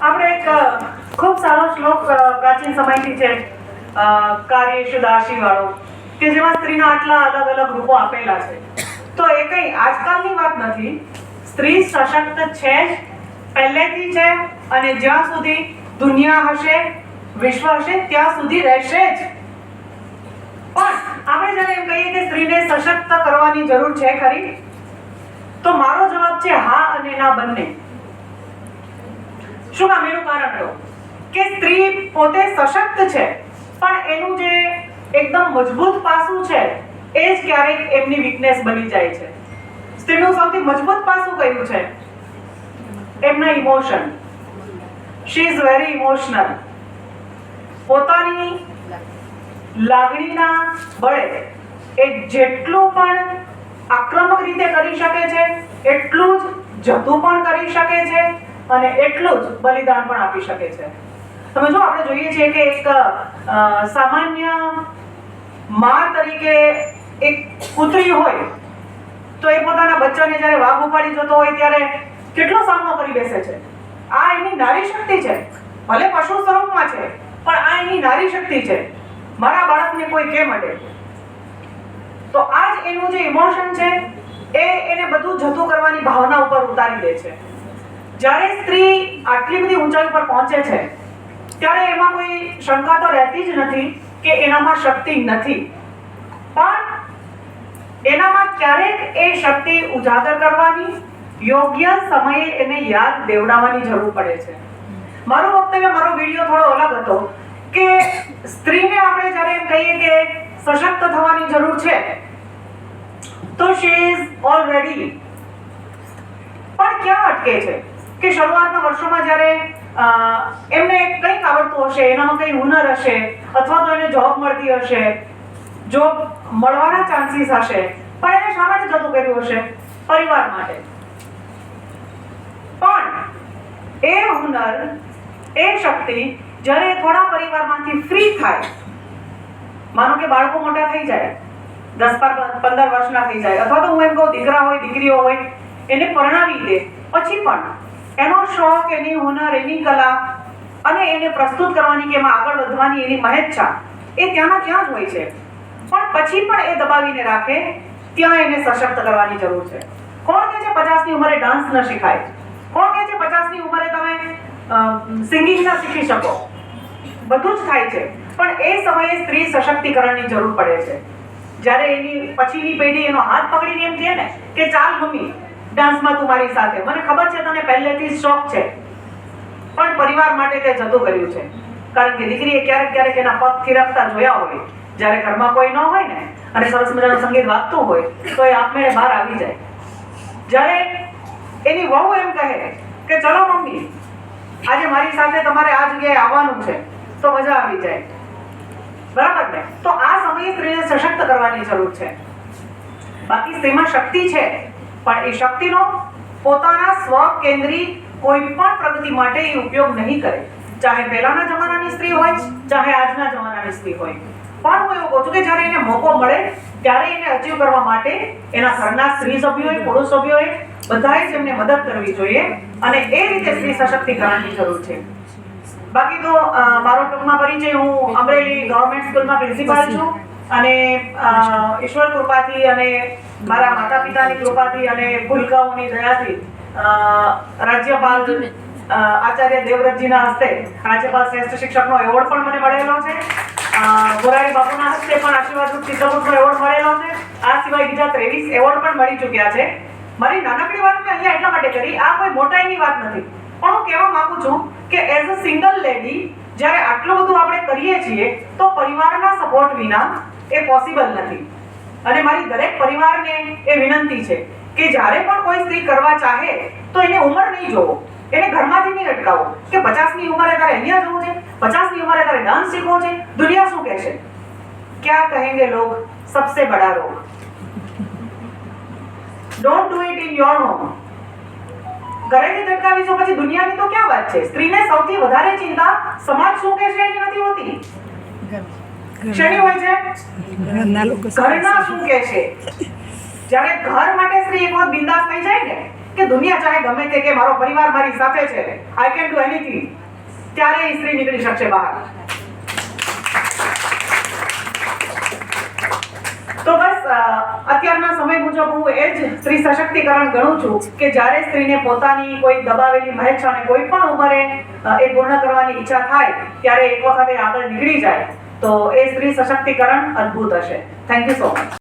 આપણે એક ખૂબ સારો શ્લોક પ્રાચીન સમયથી છે, કાર્યેષુ દાસી વાળો, કે જેમાં સ્ત્રીના આટલા અલગ અલગ રૂપો આપેલા છે. તો એ કઈ આજકાલની વાત નથી. સ્ત્રી સશક્ત છે જ, પહેલેથી છે, અને જ્યાં સુધી દુનિયા હશે, વિશ્વ હશે, ત્યાં સુધી રહેશે જ. પણ આપણે જ્યારે એમ કહીએ કે સ્ત્રીને સશક્ત કરવાની જરૂર છે ખરી, તો મારો જવાબ છે હા અને ના બંને. શું કામ? એનું કારણ તો કે સ્ત્રી પોતે સશક્ત છે, પણ એનું જે એકદમ મજબૂત પાસું છે એ જ ક્યારેક એમની વીકનેસ બની જાય છે. સ્ત્રીનું સૌથી મજબૂત પાસું કયું છે? એમના emotion. She is very emotional. પોતાની લાગણીના બળે એ જેટલું પણ આક્રમક રીતે કરી શકે છે, એટલું જ જતું પણ કરી શકે છે, અને એટલું જ બલિદાન પણ આપી શકે છે. તમે જો, આપણે જોઈએ છીએ કે એક સામાન્ય માં તરીકે એક કૂતરી હોય તો એ પોતાના બચ્ચાને જ્યારે વાઘ ઉપાડી જતો હોય ત્યારે કેટલો સામનો કરી બેસે છે. આ એની નારી શક્તિ છે. ભલે પશુ સ્વરૂપમાં છે, પણ આ એની નારી શક્તિ છે. મારા બાળકને કોઈ કેમ અડે. તો આ જ એનું જે ઇમોશન છે એ એને બધું જતું કરવાની ભાવના ઉપર ઉતારી દે છે. જ્યારે સ્ત્રી આટલી બધી ઊંચાઈ ઉપર પહોંચે છે ત્યારે એમાં કોઈ શંકા તો રહેતી જ નથી કે એનામાં શક્તિ નથી, પણ એનામાં ક્યારેક એ શક્તિ ઉજાગર કરવાની, યોગ્ય સમયે એને યાદ દેવડાવવાની જરૂર પડે છે. મારું વક્તવ્ય, મારો વિડીયો થોડો અલગ હતો કે સ્ત્રીને આપણે જ્યારે એમ કહીએ કે સશક્ત થવાની જરૂર છે, તો શી ઇઝ ઓલરેડી. પણ ક્યાં અટકે છે કે શરૂઆતના વર્ષોમાં જ્યારે એમને કંઈક આવડતું હશે, એનામાં કંઈ હુનર હશે, અથવા તો એને જોબ મળતી હશે, જોબ મળવાના ચાન્સીસ હશે, પણ એને શા માટે જતું કર્યું હશે? પરિવાર માટે. પણ એ હુનર, એ શક્તિ જ્યારે થોડા પરિવારમાંથી ફ્રી થાય, માનો કે બાળકો મોટા થઈ જાય, 10-15 વર્ષના થઈ જાય, અથવા તો હું એમ કહું દીકરા હોય, દીકરીઓ હોય, એને પરણાવી દે, પછી પણ એનો શોખ, એની હુનર, એની કલા અને એને પ્રસ્તુત કરવાની કે એમાં આગળ વધવાની એની મહેચ્છા એ ત્યાંના ત્યાં જ હોય છે. પણ પછી પણ એ દબાવીને રાખે, ત્યાં એને સશક્ત કરવાની જરૂર છે. કોણ કહે છે 50ની ઉંમરે ડાન્સ ન શીખાય? કોણ કહે છે 50ની ઉંમરે તમે સિંગિંગ ના શીખી શકો? બધું જ થાય છે, પણ એ સમયે સ્ત્રી સશક્તિકરણની જરૂર પડે છે. જ્યારે એની પછીની પેઢી એનો હાથ પકડીને એમ કહે ને કે ચાલ મમ્મી, ડાન્સમાં તું મારી સાથે, મને ખબર છે તને પહેલેથી જ શોખ છે, પણ પરિવાર માટે તે જતું કર્યું છે. કારણ કે દીકરીએ ક્યારેક ક્યારેક એના પગ થિરકતા જોયા હોય, જ્યારે ઘરમાં કોઈ ન હોય ને અને સરસ મજાનું સંગીત વાગતું હોય તો એ આપમેળે બહાર આવી જાય. જ્યારે એની વહુ એમ કહે કે ચલો મમ્મી, આજે મારી સાથે તમારે આ જગ્યાએ આવવાનું છે, તો મજા આવી જાય. બરાબર ને? તો આ સમયે સ્ત્રીને સશક્ત કરવાની જરૂર છે. બાકી સ્ત્રીમાં શક્તિ છે, પણ એ શક્તિનો પોતાના સ્વકેન્દ્રી કોઈ પણ પ્રગતિ માટે એ ઉપયોગ નહીં કરે. ચાહે પહેલાના જમાનાની સ્ત્રી હોય, ચાહે આજના જમાનાની સ્ત્રી હોય. પણ હું એવું કહું છું કે જ્યારે એને મોકો મળે ત્યારે એને અચીવ કરવા માટે એના ઘરના સ્ત્રી સભ્યોએ, પુરુષ સભ્યોએ બધાએ જ એમને મદદ કરવી જોઈએ, અને એ રીતે સ્ત્રી સશક્તિકરણની જરૂર છે. બાકી તો મારો ટૂંકમાં પરિચય, હું અમરેલી ગવર્મેન્ટ સ્કૂલમાં પ્રિન્સિપાલ છું, અને ઈશ્વર કૃપાથી અને મારા માતા પિતાની કૃપાથી અને ભૂલકાઓની દયાથી રાજ્યપાલ આચાર્ય દેવવ્રતજીના હસ્તે રાજ્યપાલ શ્રેષ્ઠ શિક્ષકનો એવોર્ડ પણ મને મળેલો છે. મોરારી બાપુના હસ્તે પણ આશીર્વાદ ચિત્રકૂટનો એવોર્ડ મળેલો છે. આ સિવાય બીજા 23 એવોર્ડ પણ મળી ચૂક્યા છે. મારી નાનકડી વાત મેં અહીંયા એટલા માટે કરી, આ કોઈ મોટાઈની વાત નથી, પણ હું કહેવા માંગુ છું કે એઝ અ સિંગલ લેડી જ્યારે આટલું બધું આપણે કરીએ છીએ તો પરિવારના સપોર્ટ વિના એ પોસિબલ નથી. અને મારી દરેક પરિવારને એ વિનંતી છે કે જ્યારે પણ કોઈ સ્ત્રી કરવા ચાહે તો એને ઉંમર નહીં જોવો, એને ઘરમાંથી નહીં અટકાવો કે 50ની ઉંમરે તારે અહીંયા જવું છે, 50ની ઉંમરે તારે ડાન્સ શીખવો છે, દુનિયા શું કહેશે, ક્યાં કહેંગે લોગ, સબસે બડા રોગ. Don't do it in your home. ઘરેથી જ અટકાવીશું પછી દુનિયાની તો ક્યાં વાત છે? સ્ત્રીને સૌથી વધારે ચિંતા સમાજ શું કહેશે એની નથી હોતી. શેની હોય છે? ઘરના શું કહેશે. જ્યારે ઘર માટે સ્ત્રી એક વખત બિંદાસ થઈ જાય ને કે દુનિયા ચાહે ગમે તે કે મારો પરિવાર મારી સાથે છે, આઈ કેન ડુ એનીથિંગ, ત્યારે એ સ્ત્રી નીકળી શકશે બહાર. તો બસ અત્યારના સમય મુજબ હું એ જ સ્ત્રી સશક્તિકરણ ગણું છું કે જ્યારે સ્ત્રીને પોતાની કોઈ દબાવેલી મહેચ્છાને કોઈ પણ ઉંમરે એ પૂર્ણ કરવાની ઈચ્છા થાય ત્યારે એક વખત એ આગળ નીકળી જાય તો એ સ્ત્રી સશક્તિકરણ અદ્ભુત હશે. Thank you so much.